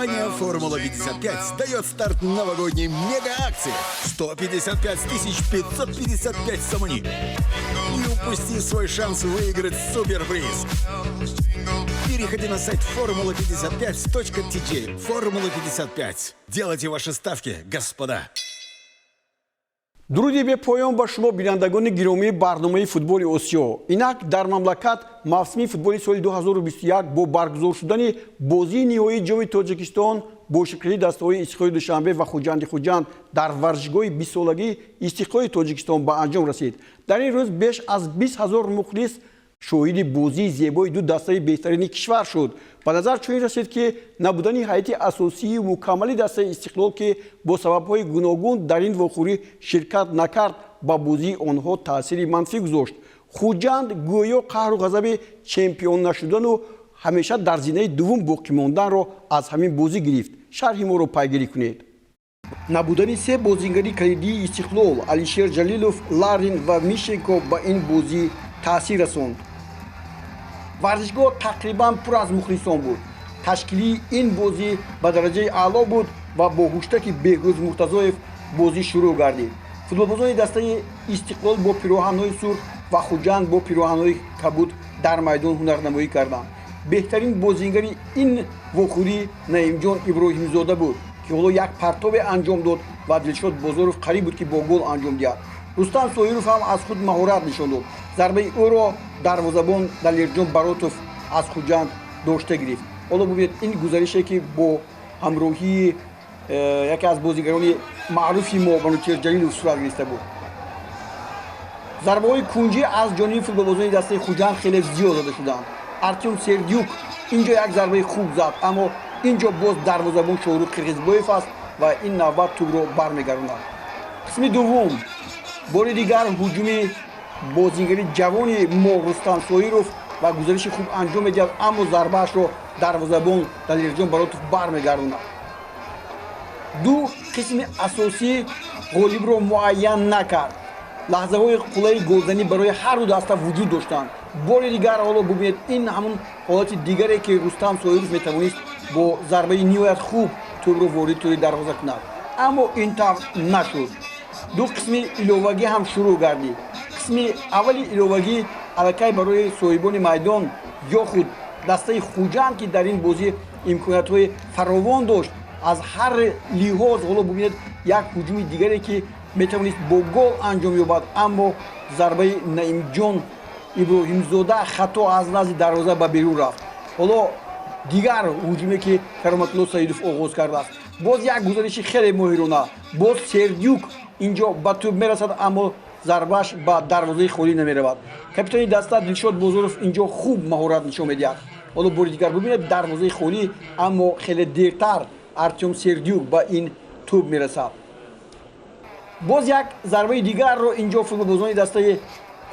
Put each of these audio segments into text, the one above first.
Компания «Формула-55» дает старт новогодней мега-акции. 155 555 сомни. Не упусти свой шанс выиграть суперприз. Переходи на сайт formula55.tj. «Формула-55». Делайте ваши ставки, господа. дуруди бе поён ба шумо бинандагони гиромии барномаи футболи осиё. Инак дар мамлакат мавсими футболи соли 2021 бо баргузор шудани бозии ниҳоии ҷоми тоҷикистон бо ширкати дастаҳои истиқлоли душанбе ва хуҷанди хуҷанд дар варзишгоҳи бисолагии истиқлоли тоҷикистон ба анҷом расид. Дар ин рӯз беш аз 20 000 мухлис шоҳиди бозии зебои ду дастаи беҳтарини кишвар шуд. ба назар чунин расид ки набудани ҳайати асосии мукаммали дастаи истиқлол ки бо сабабҳои гуногун дар ин вохӯрӣ ширкат накард ба бозии онҳо таъсири манфӣ гузошт. хуҷанд гӯё қаҳру ғазаби чемпион нашудану ҳамеша дар зинаи дуввум боқӣ монданро аз ҳамин бозӣ гирифт. шарҳи моро пайгирӣ кунед. набудани се бозингари калидии истиқлол алишер ҷалилов, ларин ва мишенко ба ин бозӣ таъсир расонд. варзишгоҳ тақрибан пур аз мухлисон буд. ташкилии ин бозӣ ба дараҷаи аъло буд ва бо ҳуштаки беҳрӯз муртазоев бозӣ шурӯъ гардид. футболбозони дастаи истиқлол бо пироҳанҳои сурх ва хуҷанд бо пироҳанҳои кабуд дар майдон ҳунарнамоӣ карданд. беҳтарин бозингари ин вохӯрӣ наимҷон иброҳимзода буд ки ҳоло як партобе анҷом дод ва дилшод бозоров қариб буд ки бо гол анҷом диҳад. рустам соиров ҳам аз худ маҳорат нишон дод. зарбаи ӯро дарвозабон далерҷон баротов аз хуҷанд дошта гирифт. ҳоло бубинед ин гузарише ки бо ҳамроҳии яке аз бозигарони маъруфи мо манучер ҷалилов сурат гирифта буд. зарбаҳои кунҷӣ аз ҷониби футболбозони дастаи хуҷанд хеле зиёд зада шуданд. артем сердюк инҷо як зарбаи хуб зад, аммо инҷо боз дарвозабон шоҳрух қирғизбоев аст ва ин навбат тӯбро бармегаронад. қисми дуввум бори дигар ҳуҷуми бозингари ҷавони мо рустам соиров ва гузариши хуб анҷом медиҳад, аммо зарбаашро дарвозабон далерҷон баротов бармегаронад. ду қисми асосӣ ғолибро муайян накард. лаҳзаҳои қулаи голзанӣ барои ҳарду даста вуҷуд доштанд. бори дигар ҳоло бубинед ин ҳамон ҳолати дигаре ки рустам соиров метавонист бо зарбаи ниҳоят хуб тӯбро ворид тӯри дарвоза кунад, аммо ин тавр нашуд. ду қисми иловагӣ ҳам шурӯъ гардид. қисми аввали иловагӣ аллакай барои соҳибони майдон ё худ дастаи хуҷанд ки дар ин бозӣ имкониятҳои фаровон дошт аз ҳар лиҳоз ҳоло бубинед як ҳуҷуми дигаре ки метавонист бо гол анҷом ёбад, аммо зарбаи наимҷон иброҳимзода хато аз назди дарвоза ба берун рафт. ҳоло дигар ҳуҷуме ки кароматулло саидов оғоз кардааст. боз як гузариши хеле моҳирона. боз сердюк инҷо ба тӯб мерасад, аммо зарбаш ба дарвозаи холӣ намеравад. капитони даста дилшод бозоров инҷо хуб маҳорат нишон медиҳад. ҳоло бори дигар бубинед дарвозаи холӣ, аммо хеле дертар артем сердюк ба ин тӯб мерасад. боз як зарбаи дигарро инҷо футболбозони дастаи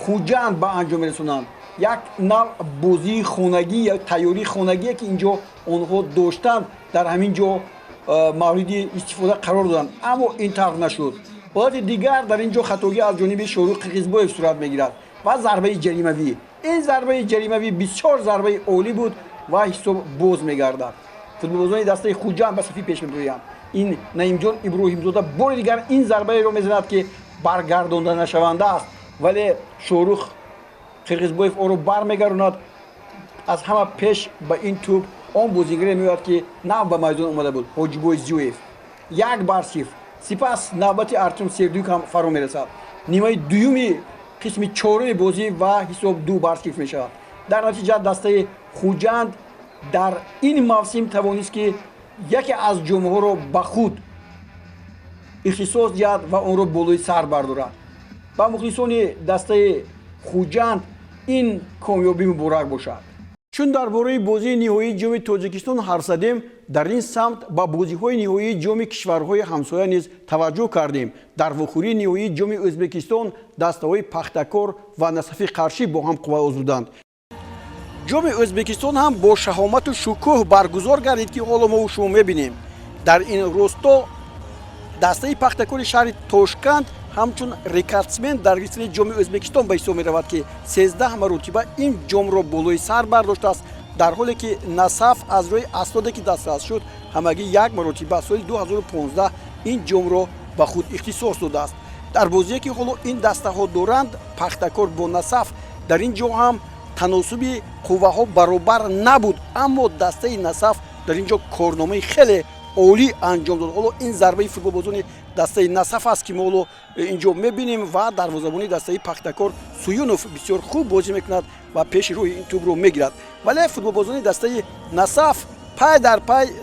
хуҷанд ба анҷом мерасонанд. як нав бозии хонагӣ як тайёрии хонагие ки инҷо онҳо доштанд дар ҳамин ҷо мавриди истифода қарор доданд, аммо ин тавр нашуд. ҳолати дигар дар ин ҷо хатогӣ аз ҷониби шоҳрух қирғизбоев сурат мегирад ва зарбаи ҷаримавӣ. ин зарбаи ҷаримавӣ бисёр зарбаи олӣ буд ва ҳисоб боз мегардад. футболбозони дастаи хуҷанд ба сафи пеш мебуранд. ин наимҷон иброҳимзода бори дигар ин зарбаеро мезанад ки баргардонда нашаванда аст, вале шоҳрух қирғизбоев онро бармегаронад. аз ҳама пеш ба ин тӯб он бозингаре меояд ки нав ба майдон омада буд, ҳоҷибой зиёев. 1-0. сипас навбати артем сердюк ҳам фаро мерасад. нимаи дуюми қисми чоруми бозӣ ва ҳисоб 2-0 мешавад. дар натиҷа дастаи хуҷанд дар ин мавсим тавонист ки яке аз ҷомҳоро ба худ ихтисос диҳад ва онро болои сар бардорад. ба мухлисони дастаи хуҷанд ин комёбӣ муборак бошад. чун дар бораи бозии ниҳоии ҷоми тоҷикистон ҳарф задем, дар ин самт ба бозиҳои ниҳоии ҷоми кишварҳои ҳамсоя низ таваҷҷӯҳ кардем. дар вохӯрии ниҳоии ҷоми ӯзбекистон дастаҳои пахтакор ва насафи қаршӣ бо ҳам қувваоз буданд. ҷоми ӯзбекистон ҳам бо шаҳомату шукӯҳ баргузор гардид ки ҳоло мо шумо мебинем. дар ин росто дастаи пахтакори шаҳри Тошканд ҳамчун рекордсмен дар историяи ҷоми Ӯзбекистон ба ҳисоб меравад ки 13 маротиба ин ҷомро болои сар бардоштааст дар ҳоле ки Насаф аз рӯи асноде ки дастрас шуд ҳамагӣ як маротиба соли 2015 ин ҷомро ба худ ихтисос додааст. дар бозие ки ҳоло ин дастаҳо доранд, Пахтакор бо Насаф дар ин ҷо ҳам таносуби қувваҳо баробар набуд, аммо дастаи Насаф дар ин ҷо корномаи хеле олӣ анҷом дод. ҳоло ин зарбаи футболбозони дастаи Насаф аст ки мо ҳоло ин ҷо мебинем ва дарвозабони дастаи Пахтакор Суюнов бисёр хуб бозӣ мекунад ва пеши рӯи ин тӯбро мегирад. вале футболбозони дастаи Насаф пай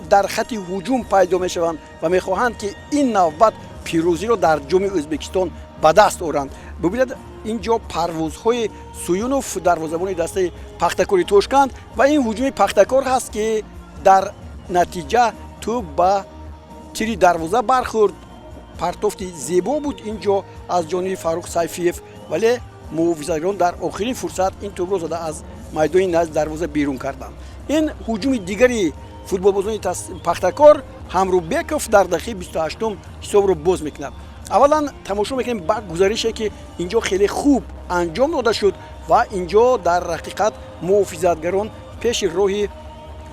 дар хати ҳуҷум пайдо мешаванд ва мехоҳанд ки ин навбат пирӯзиро дар ҷоми Ӯзбекистон ба даст оранд. бубинед ин ҷо парвозҳои Суюнов дарвозабони дастаи Пахтакори Тошканд ва ин ҳуҷуми Пахтакор ҳаст ки дар натиҷа тӯб ба тири дарвоза бархӯрд. партофти зебо буд ин ҷо аз ҷониби Фарух Сайфиев, вале муҳофизагирон дар охирин фурсат ин тӯбро зада аз майдони назди дарвоза берун карданд. ин ҳуҷуми дигари футболбозони Пахтакор Ҳамрубеков дар дақиқаи 28 ҳисобро боз мекунад. аввалан тамошо мекунем ба гузарише ки ин ҷо хеле хуб анҷом дода шуд ва ин ҷо дар ҳақиқат муҳофизатгарон пеши роҳи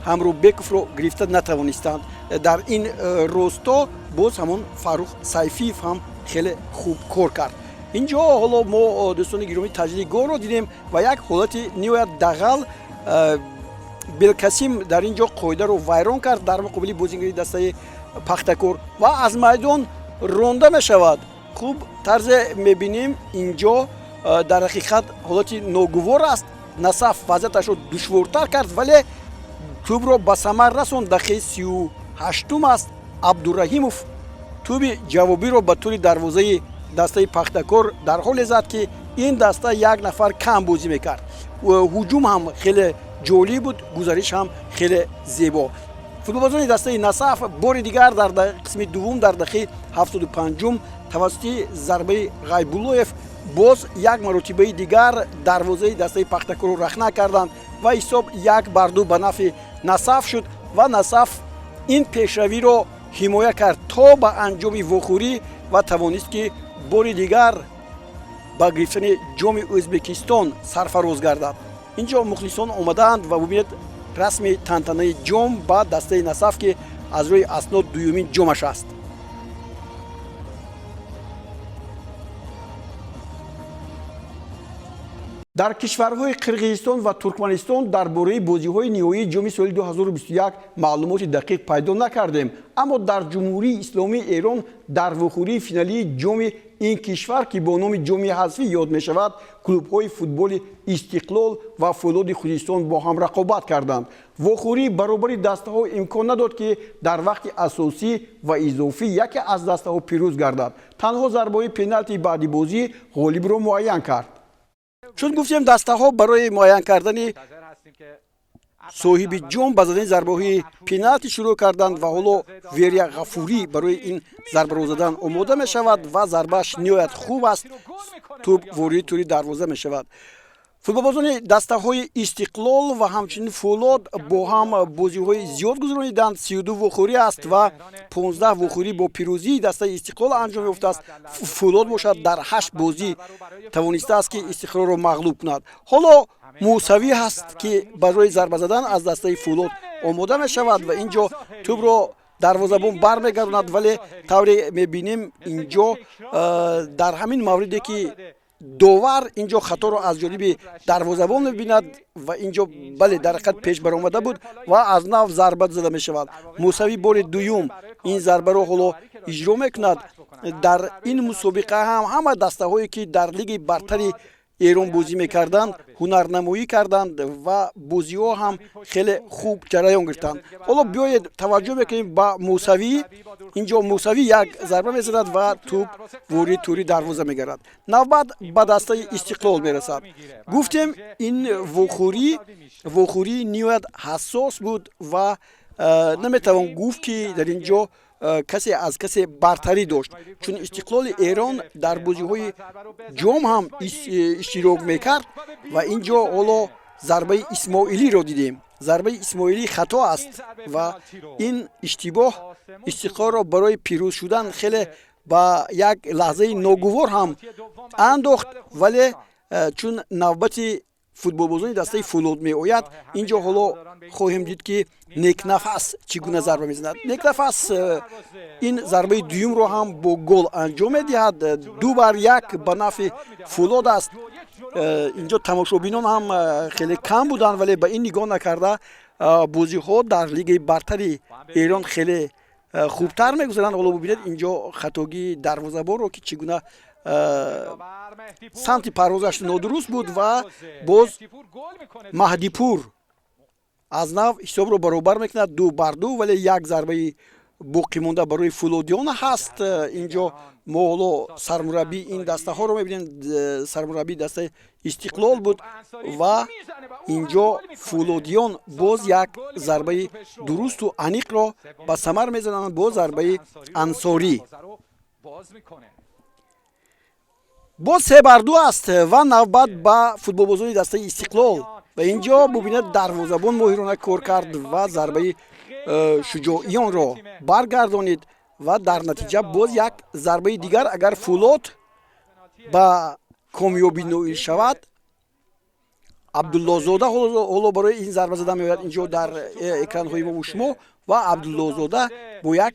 Ҳамрубековро гирифта натавонистанд. дар ин росто боз ҳамон Фарух Сайфиев ҳам хеле хуб кор кард. ин ҷо ҳоло мо дӯстони гиромӣ таҷлили голро дидем ва як ҳолати ниҳоят дағал Белкасим дар ин ҷо қоидаро вайрон кард дар муқобили бозингари дастаи Пахтакор ва аз майдон ронда мешавад. хуб тарзе мебинем ин ҷо дар ҳақиқат ҳолати ногувор аст. Насаф вазъияташро душвортар кард, вале тӯбро ба самар расонд. дақиқаи 38 аст. Абдураҳимов тӯби ҷавобиро ба тӯри дарвозаи дастаи Пахтакор дар ҳоле зад ки ин даста як нафар кам бозӣ мекард. ҳуҷум ҳам хеле ҷолиб буд, гузариш ҳам хеле зебо. футболбозони дастаи Насаф бори дигар дар қисми дуввум дар дақиқаи 75 тавассути зарбаи Ғайбуллоев боз як маротибаи дигар дарвозаи дастаи Пахтакорро рахна карданд ва ҳисоб 1-2 ба нафи Насаф шуд ва Насаф ин пешравиро ҳимоя кард то ба анҷоми вохӯрӣ ва тавонист ки бори дигар ба гирифтани ҷоми Ӯзбекистон сарфароз гардад. ин ҷо мухлисон омадаанд ва бубинед расми тантанаи ҷом ба дастаи Насаф ки аз рӯи аснод дуюмин ҷомаш аст. дар кишварҳои Қирғизистон ва Туркманистон дар бораи бозиҳои ниҳоии ҷоми соли 2021 маълумоти дақиқ пайдо накардем, аммо дар Ҷумҳурии Исломии Эрон дар вохӯрии финалии ҷоми ин кишвар ки бо номи ҷоми ҳазфӣ ёд мешавад, клубҳои футболи Истиқлол ва Фулоди Хузистон бо ҳам рақобат карданд. вохӯрӣ баробари дастаҳо имкон надод ки дар вақти асосӣ ва изофӣ яке аз дастаҳо пирӯз гардад. танҳо зарбаҳои пеналтии баъди бозӣ ғолибро муайян кард. чун гуфтем дастаҳо барои муайян кардани соҳиби ҷом ба задани зарбаҳои пеналти шурӯъ карданд ва ҳоло Верия Ғафурӣ барои ин зарбаро задан омода мешавад ва зарбааш ниҳоят хуб аст. тӯб ворidi тӯри дарвоза мешавад. футболбозони дастаҳои Истиқлол ва ҳамчунин Фулод бо ҳам бозиҳои зиёд гузарониданд. 32 вохӯрӣ аст ва 15 вохӯрӣ бо пирӯзии дастаи Истиқлол анҷом ёфтааст. Фулод бошад дар 8 бозӣ тавонистааст ки Истиқлолро мағлуб кунад. ҳоло Мусавӣ ҳаст ки барои зарба задан аз дастаи Фулод омода мешавад ва ин ҷо тӯбро дарвозабон бармегардонад, вале тавре мебинем ин ҷо дар ҳамин мавриде ки довар ин ҷо хаторо аз ҷониби дарвозабон мебинад ва ин ҷо бале дар ҳақиқат пеш баромада буд ва аз нав зарба зада мешавад. Мусавӣ бори дуюм ин зарбаро ҳоло иҷро мекунад. дар ин мусобиқа ҳам ҳама дастаҳое ки дар лиги бартари Эрон бозӣ мекарданд ҳунарнамоӣ карданд ва бозиҳо ҳам хеле хуб ҷараён гирифтанд. ҳоло биёед таваҷҷӯҳ мекунем ба Мусавӣ. ин ҷо Мусавӣ як зарба мезанад ва тӯб ворidi тӯри дарвоза мегардад. навбат ба дастаи Истиқлол мерасад. гуфтем ин вохӯрӣ ниҳоят ҳассос буд ва наметавон гуфт ки дар ин ҷо касе аз касе бартарӣ дошт, чун Истиқлоли Эрон дар бозиҳои ҷом ҳам иштирок мекард ва ин ҷо ҳоло зарбаи Исмоилиро дидем. зарбаи Исмоилӣ хато аст ва ин иштибоҳ Истиқлолро барои пирӯз шудан хеле ба як лаҳзаи ногувор ҳам андохт, вале чун навбати футболбозони дастаи Фулод меояд. Инҷо ҳоло хоҳем дид ки Некнафас чӣ гуна зарба мезанад. Некнафас ин зарбаи дуюмро ҳам бо гол анҷом медиҳад. 2-1 ба нафи Фулод аст. инҷо тамошобинон ҳам хеле кам буданд, вале ба ин нигоҳ накарда бозиҳо дар лигаи бартари Эрон хеле хубтар мегузаранд. ҳоло бубинед инҷо хатогии дарвозабонро ки чӣ гуна самти парвозаш нодуруст буд ва боз Маҳдипур аз нав ҳисобро баробар мекунад 2-2, вале як зарбаи боқимонда барои Фулодион ҳаст. инҷо мо ҳоло сармураббии ин дастаҳоро мебинем. Сармураббии дастаи Истиқлол буд ва инҷо Фулодион боз як зарбаи дурусту аниқро ба самар мезананд бо зарбаи Ансорӣ. боз 3-2 аст ва навбат ба футболбозони дастаи Истиқлол. ва инҷо бубинед дарвозабон моҳирона кор кард ва зарбаи Шуҷоионро баргардонид ва дар натиҷа боз як зарбаи дигар агар Фулод ба комёбӣ ноил шавад, Абдуллозода ҳоло барои ин зарба зада меояд инҷо дар экранҳои мо шумо ва Абдуллозода бо як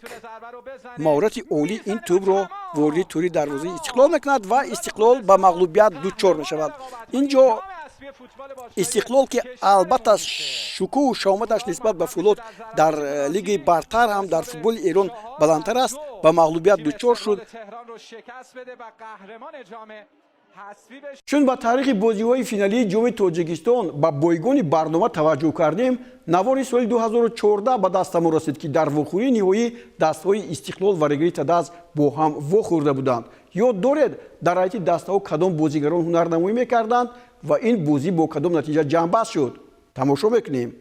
маҳорати олӣ ин тӯбро ворди тури дарвозаи Истиқлол мекунад ва Истиқлол ба мағлубият дучор мешавад. инҷо Истиқлол ки албатта шукӯҳу шоматаш нисбат ба Фулод дар лигаи бартар ҳам дар футболи Эрон баландтар аст, ба мағлубият дучор шуд. чун ба таърихи бозиҳои финалии ҷоми Тоҷикистон ба бойгони барнома таваҷҷӯҳ кардем, навори соли 2014 ба дастамо расид ки дар вохӯрии ниҳоӣ дастҳои Истиқлол ва Регри Тадаз бо ҳам вохӯрда буданд. ёд доред дар ҳайати дастаҳо кадом бозигарон ҳунарнамоӣ мекарданд ва ин бозӣ бо кадом натиҷа ҷамъбаст шуд? Тамошо мекунем.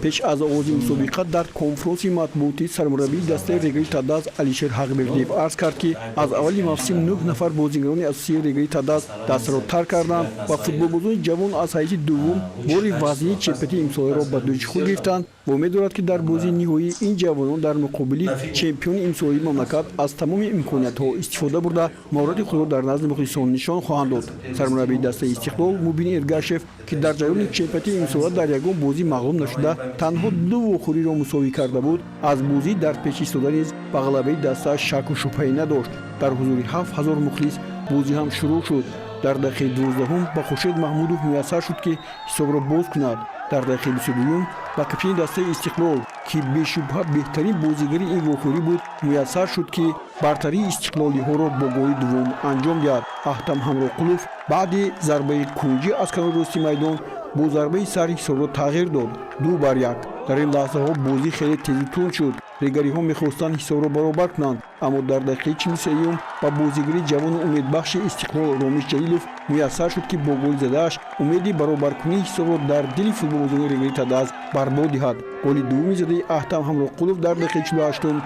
пеш аз оғози мусобиқа дар конфронси матбуотӣ сармураббии дастаи Регри Тадаз Алишер Ҳақбердиев арз кард ки аз аввали мавсим 9 нафар бозигарони асосии Регри Тадаз дастро тарк карданд ва футболбозони ҷавон аз ҳайати дуввум бори вазнии чемпионати имсолиро ба дӯши худ гирифтанд. ва умед дорад ки дар бозии ниҳоӣ ин ҷавонон дар муқобили чемпиони имсолии мамлакат аз тамоми имкониятҳо истифода бурда маҳорати худро дар назди мухлисон нишон хоҳанд дод. Сармураббии дастаи Истиқлол Мубин Эргашев ки дар ҷараёни чемпионати имсолия дар ягон бозӣ мағлуб нашуда танҳо 2 вохӯриро мусовӣ карда буд, аз бозӣ дар пеш истода низ ба ғалабаи дастааш шакку шубҳае надошт. дар ҳузури 7000 мухлис бозӣ ҳам шурӯъ шуд. дар дақиқаи 12 ба Хуршед Маҳмудов муяссар шуд ки ҳисобро боз кунад. дар дақиқаи 22 ба капитани дастаи Истиқлол ки бешубҳа беҳтарин бозигари ин вохӯрӣ буд муяссар шуд ки бартарии истиқлолиҳоро бо голи дуввум анҷом диҳад. Аҳтам Ҳамроқулов баъди зарбаи кунҷӣ аз канори рости майдон бо зарбаи сар ҳисобро тағйир дод. 2-1. дар ин лаҳзаҳо бозӣ хеле тезу тунд шуд. регариҳо мехостанд ҳисобро баробар кунанд, аммо дар дақиқаи 43 ба бозигари ҷавону умедбахши Истиқлол Ромиш Ҷалилов муяссар шуд ки бо голи задаш умеди баробаркунии ҳисобро дар дили футболбозони Регри Тадаз барбод диҳад. голи дуввуми задаи Аҳтам Ҳамроқулов дар дақиқаи 48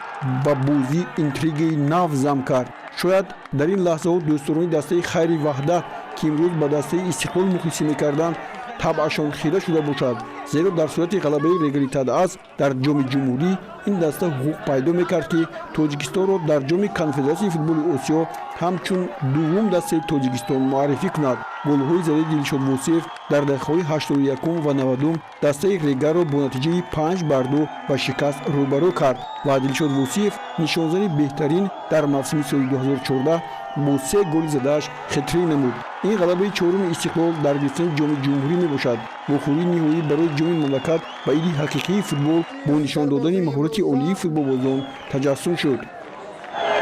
ба бозӣ интригаи нав зам кард. шояд дар ин лаҳзаҳо дӯстдорони дастаи Хайри Ваҳдат ки имрӯз ба дастаи Истиқлол мухлисӣ мекарданд табъашон хира шуда бошад, зеро дар сурати ғалабаи Регри Тадаз дар ҷоми ҷумҳурӣ ин даста ҳуқуқ пайдо мекард ки Тоҷикистонро дар ҷоми конфедератсияи футболи Осиё ҳамчун дуввум дастаи Тоҷикистон муаррифӣ кунад. голҳои задаи Дилшод Восиев дар дақиқаҳои 81 ва 90 дастаи Регаро бо натиҷаи 5-2 ба шикаст рӯбарӯ кард ва Дилшод Восиев нишонзани беҳтарин дар мавсими соли 2014 бо 3 голи задааш хитрӣ намуд. ин ғалабаи чоруми Истиқлол дар гирифтани ҷоми ҷумҳурӣ мебошад. вохӯрии ниҳоӣ барои ҷоми мамлакат ба иди ҳақиқии футбол бо нишон додани маҳорати олии футболбозон таҷассум шуд.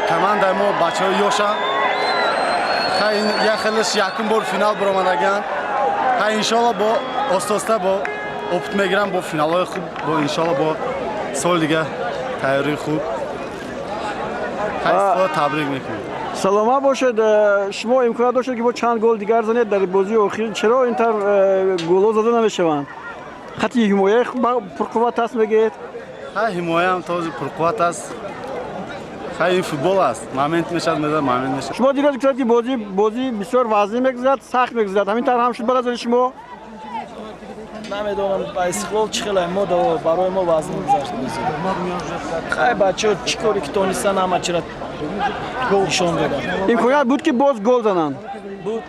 командаи мо бачаҳои ёша як хелеш якум бор финал баромадаганд. иншоалло бо остоста бо опит мегирам бо финалҳои хуб, бо иншоалло бо соли дига тайёрии хуб. табрик мекунем. салома бошед. шумо имконият дошед ки бо чанд гол дигар занед дар бозии охир. чаро ин тар голҳо зада намешаванд? хатти ҳимоя пурқувват аст мегӯед? ҳимояам този пурқувват аст. ин футбол аст. момент мешавад мезад, момент мешавад. шумо дигар гуфтед ки бозӣ бисёр вазнин мегузарад, сахт мегузарад. ҳамин тар ҳам шуд ба назари шумо? намедонам ба Истиқлол чӣ хела мо барои мо вазнин гузашт. хай бачаҳо чӣ коре ки тонистан ҳама чира нишон доданд. имконият буд ки боз гол зананд? буд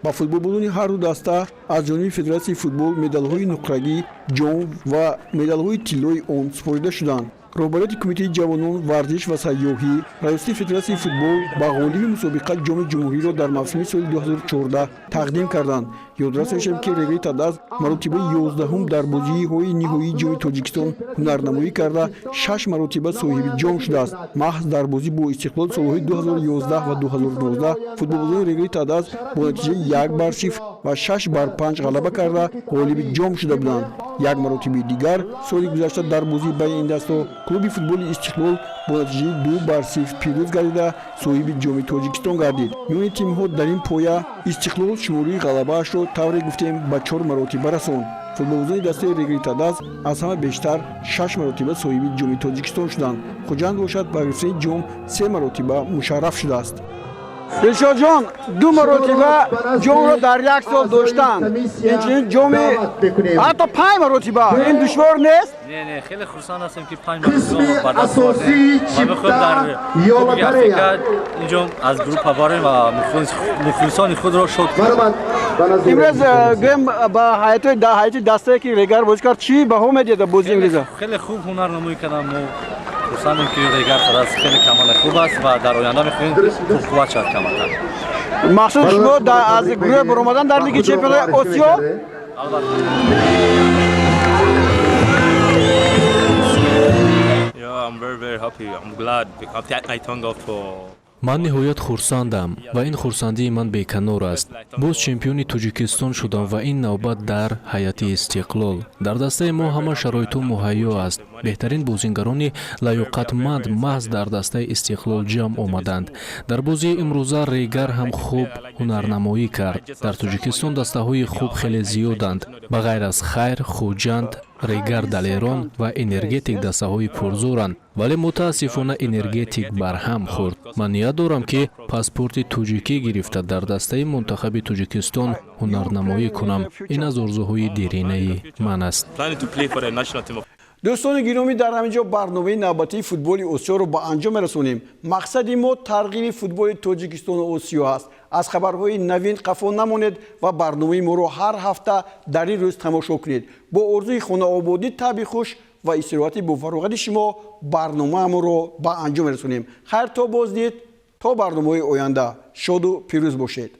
ба футболбозони ҳарду даста аз ҷониби федератсияи футбол медалҳои нуқрагӣ ҷом ва медалҳои тиллои он супорида шуданд. роҳбарияти кумитаи ҷавонон варзиш ва сайёҳӣ раиси федератсияи футбол ба ғолиби мусобиқа ҷоми ҷумҳуриро дар мавсими соли 2014 тақдим карданд. ёдрас мешавем ки Регри Тадаз маротибаи 11 дар бозиҳои ниҳоии ҷоми Тоҷикистон ҳунарнамоӣ карда 6 маротиба соҳиби ҷом шудааст. маҳз дар бозӣ бо Истиқлол солҳои 2011 ва 2019 футболбозони Регри Тадаз бо натиҷаи 1-0 ва 6-5 ғалаба карда ғолиби ҷом шуда буданд. як маротиби дигар соли гузашта дар бозии байни ин дастҳо клуби футболи Истиқлол бо натиҷаи 2-0 пирӯз гардида соҳиби ҷоми Тоҷикистон гардид. миёни тимҳо дар ин поя Истиқлол шумораи ғалабаашро тавре гуфтем ба 4 маротиба расонд. футболбозони дастаи Регри Тадаз аз ҳама бештар 6 маротиба соҳиби ҷоми Тоҷикистон шуданд. хуҷанд бошад ба гирифтани ҷом 3 маротиба мушарраф шудааст. Дилшодҷон 2 маротиба ҷомро дар як сол доштанд. Инчунин ҷоми ҳатто 5 маротиба. Ин душвор нест? Не, хеле хурсанд ҳастем ки 5 маротиба ба даст овардем. Ва мехоҳем дар Кубоки Африка ин ҷом аз группа барем ва мухлисони худро шод кунем. имрӯз гӯем ба ҳайати дастае ки Регар бозӣ кард чӣ баҳо медиҳед бозии имрӯза? Хеле хуб ҳунарнамоӣ кардам. мо хурсандем ки Регар Тадаз хеле камони хуб аст ва дар оянда мехоҳем қувват шавад каматар. мақсуд шумо аз гурӯҳ баромадан дар Лиги Чемпионони Осиё? Албатта. Yeah, I'm very happy. I'm glad. I thank God for. ман ниҳоят хурсандам ва ин хурсандии ман беканор аст. боз чемпиони Тоҷикистон шудам ва ин навбат дар ҳайати Истиқлол. дар дастаи мо ҳама шароиту муҳайё аст. беҳтарин бозингарони лаёқатманд маҳз дар дастаи Истиқлол ҷамъ омаданд. дар бозии имрӯза Регар ҳам хуб ҳунарнамоӣ кард. дар Тоҷикистон дастаҳои хуб хеле зиёданд. ба ғайр аз Хайр, Хуҷанд, Регар Далерон ва Энергетик дастаҳои пурзоранд, вале мутаассифона Энергетик барҳам хӯрд. ман ният дорам ки паспорти тоҷикӣ гирифта дар дастаи мунтахаби Тоҷикистон ҳунарнамоӣ кунам. ин аз орзуҳои деринаи ман аст. Planning to play for the national team of. дӯстони гиромӣ дар ҳаминҷо барномаи навбатии футболи Осиёро ба анҷом мерасонем. мақсади мо тарғиби футболи Тоҷикистону Осиё аст. аз хабарҳои навин қафо намонед ва барномаи моро ҳар ҳафта дар ин рӯз тамошо кунед. бо орзуи хонаободӣ, таби хуш ва истироҳати бофароғати шумо барномааморо ба анҷом мерасонем. хайр то боздид, то барномаҳои оянда шоду пирӯз бошед.